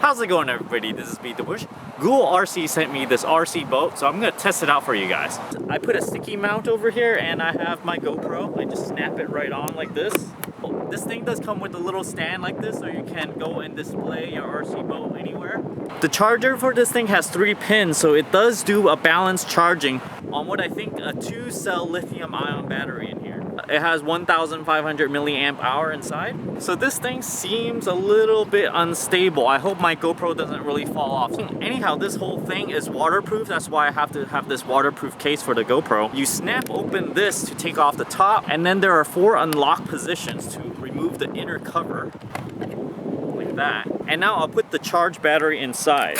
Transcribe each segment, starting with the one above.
How's it going, everybody? This is BeatTheBush. GoolRC sent me this RC boat, so I'm gonna test it out for you guys. I put a sticky mount over here and I have my GoPro. I just snap it right on like this. This thing does come with a little stand like this, so you can go and display your RC boat anywhere. The charger for this thing has 3 pins, so it does do a balanced charging on what I think a 2-cell lithium-ion battery in here. It has 1,500 milliamp hour inside. So this thing seems a little bit unstable. I hope my GoPro doesn't really fall off. Anyhow, this whole thing is waterproof. That's why I have to have this waterproof case for the GoPro. You snap open this to take off the top, and then there are 4 unlock positions to remove the inner cover. Like that. And now I'll put the charged battery inside.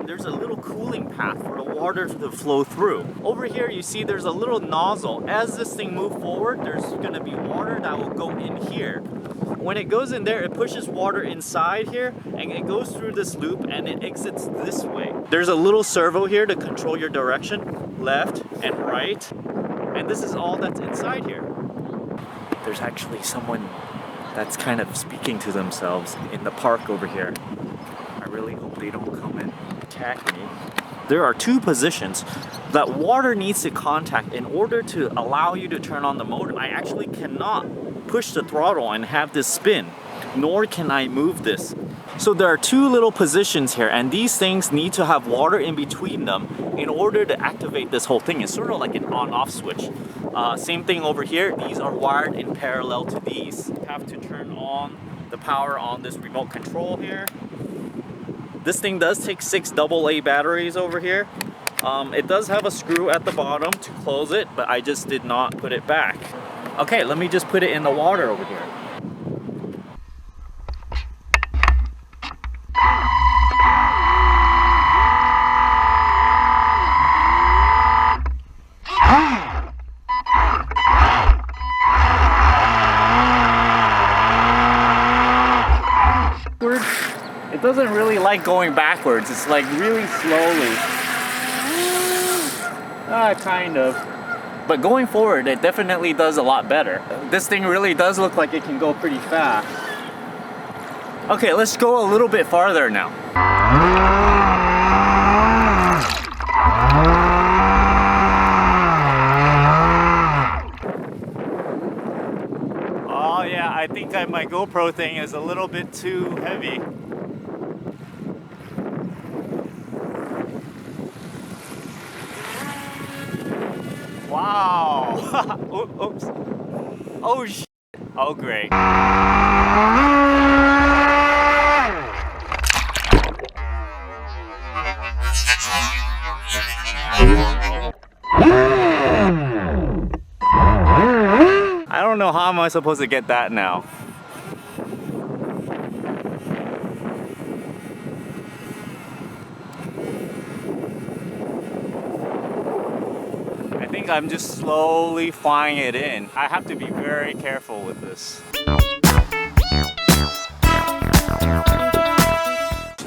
There's a little cooling path for the water to flow through. Over here you see there's a little nozzle. As this thing moves forward, there's going to be water that will go in here. When it goes in there, it pushes water inside here and it goes through this loop and it exits this way. There's a little servo here to control your direction, left and right. And this is all that's inside here. There's actually someone that's kind of speaking to themselves in the park over here. I really hope they don't come and attack me. There are 2 positions that water needs to contact in order to allow you to turn on the motor. I actually cannot push the throttle and have this spin, nor can I move this. So there are 2 little positions here, and these things need to have water in between them in order to activate this whole thing. It's sort of like an on-off switch. Same thing over here. These are wired in parallel to these. You have to turn on the power on this remote control here. This thing does take 6 AA batteries over here. It does have a screw at the bottom to close it, but I just did not put it back. Okay, let me just put it in the water over here. It doesn't really like going backwards. It's like really slowly. Kind of. But going forward, it definitely does a lot better. This thing really does look like it can go pretty fast. Okay, let's go a little bit farther now. Oh yeah, I think my GoPro thing is a little bit too heavy. Wow! Oops! Oh shit! Oh great! I don't know how am I supposed to get that now. I think I'm just slowly flying it in. I have to be very careful with this.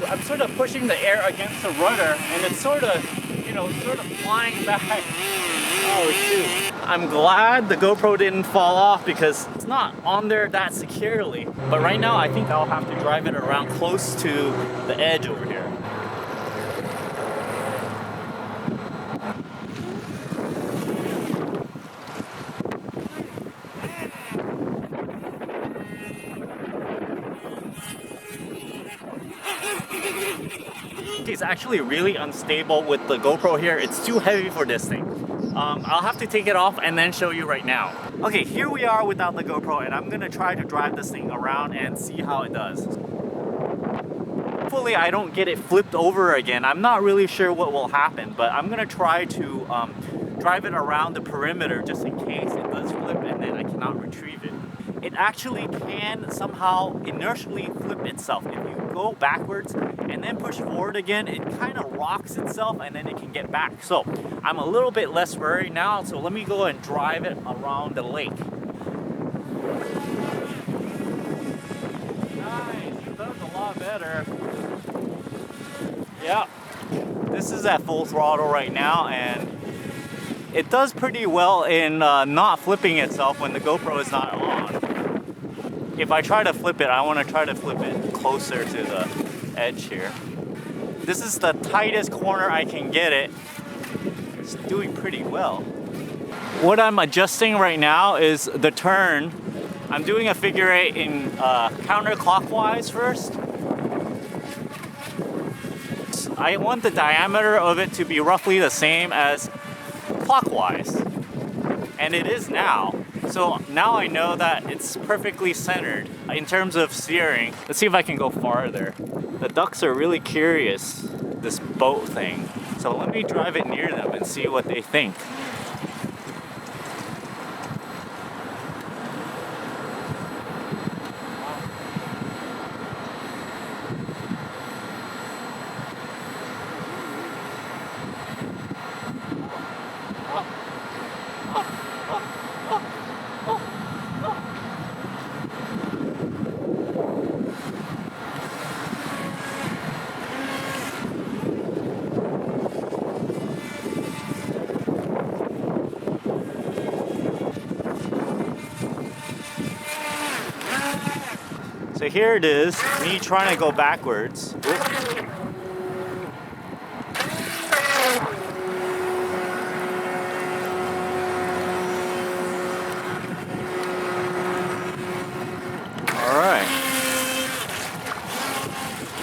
I'm sort of pushing the air against the rudder and it's sort of flying back. Oh shoot. I'm glad the GoPro didn't fall off because it's not on there that securely. But right now I think I'll have to drive it around close to the edge over here. It's actually really unstable with the GoPro here. It's too heavy for this thing. I'll have to take it off and then show you right now. Okay, here we are without the GoPro and I'm gonna try to drive this thing around and see how it does. Hopefully I don't get it flipped over again. I'm not really sure what will happen, but I'm gonna try to drive it around the perimeter just in case it does flip and then I cannot retrieve it. It actually can somehow inertially flip itself. If you go backwards and then push forward again, it kind of rocks itself and then it can get back. So I'm a little bit less worried now, so let me go and drive it around the lake. Nice, it does a lot better. Yeah, this is at full throttle right now and it does pretty well in not flipping itself when the GoPro is not on. If I try to flip it, I want to try to flip it closer to edge here. This is the tightest corner I can get it. It's doing pretty well. What I'm adjusting right now is the turn. I'm doing a figure eight in counterclockwise first. I want the diameter of it to be roughly the same as clockwise. And it is now. So now I know that it's perfectly centered. In terms of steering, let's see if I can go farther. The ducks are really curious, this boat thing. So let me drive it near them and see what they think. So here it is, me trying to go backwards. Alright.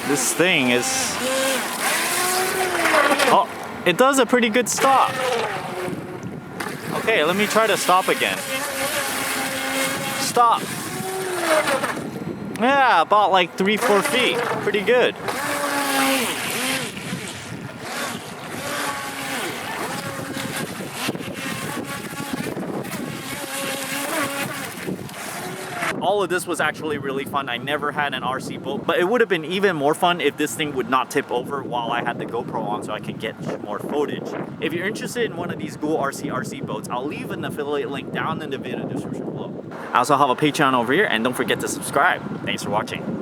This thing is... Oh, it does a pretty good stop. Okay, let me try to stop again. Stop. Yeah, about like 3-4 feet. Pretty good. All of this was actually really fun. I never had an RC boat, but it would have been even more fun if this thing would not tip over while I had the GoPro on so I can get more footage. If you're interested in one of these GoolRC RC boats, I'll leave an affiliate link down in the video description below. I also have a Patreon over here, and don't forget to subscribe. Thanks for watching.